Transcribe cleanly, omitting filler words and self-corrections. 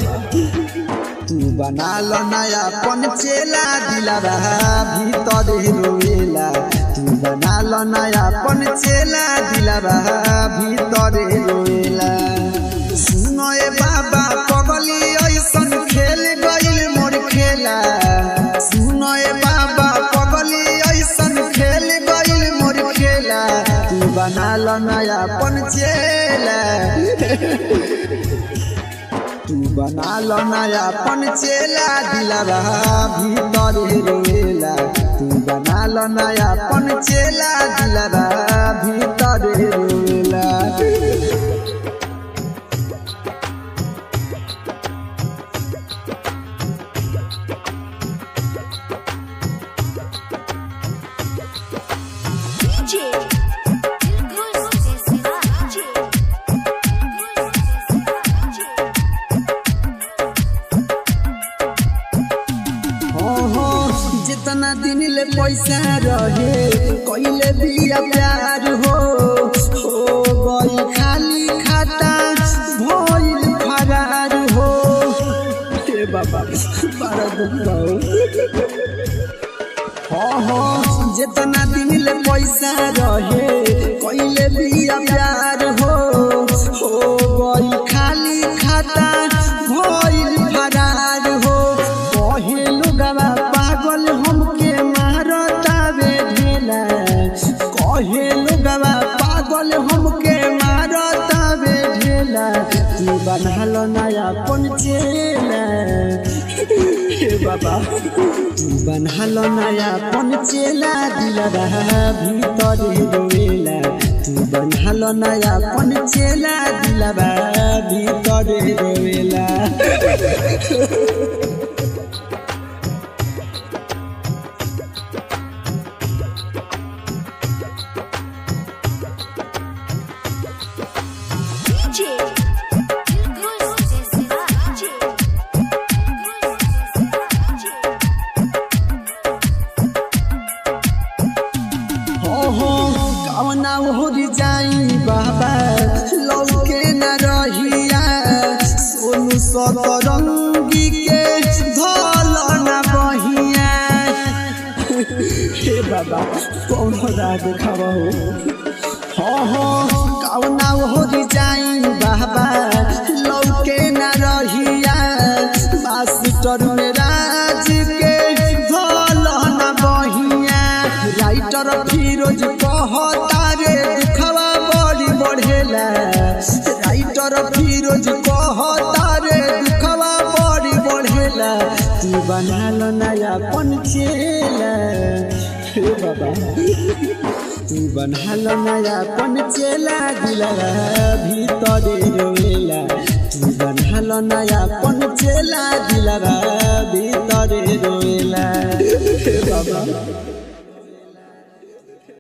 तू बना लो नया पन चेला दिलवा भीतर रोएला तू बना लो नया पन चेला दिलवा भीतर रोएला सुनो ए बाबा पगली ऐसन खेल गइल मोर खेला सुनो ए बाबा पगली ऐसन खेल गइल मोर खेला तू बना लो नया पन चेला तू बना लो नया पन चेला दिलवा भीतर रोएला तू बना लो नया पन चेला दिलवा भीतर रोएला जितना दिन ले पैसा रहे कइले बिया प्यार हो गई खाली खाता भइल फरार हो हे बाबा बड़ा दुख हो जितना दिन ले पैसा रहे कइले बिया प्यार हो गई खाली खाता भइल फरार हो कहेलु गवा पागल हमके मारतावे ढेला कहेलु गवा पागल हमके मारतावे ढेला तू बनहलो नया पन चेला हे बाबा तू बनहलो नया पन चेला दिलवा भीतर रोएला तू बनहलो नया पन चेला दिलवा भीतर रोएला कवना होरी जाई बाबा लौके न रहिया सोनू सतरंगी के धल न बहिया हे बाबा कौन रात खावा हो कवना होरी जाई बाबा लौके न रहिया मास्टर में राज के धल न बहिया राइटर फिरोज कहतारे दुखवा बड़ी बढ़ेला राइटर फिरोज कहतारे दुखवा बड़ी बढ़ेला तू बना लो नया पन चेला हे बाबा तू बना लो नया पन चेला दिलवा भीतर रोएला तू बना लो नया पन चेला दिलवा भीतर रोएला हे बाबा।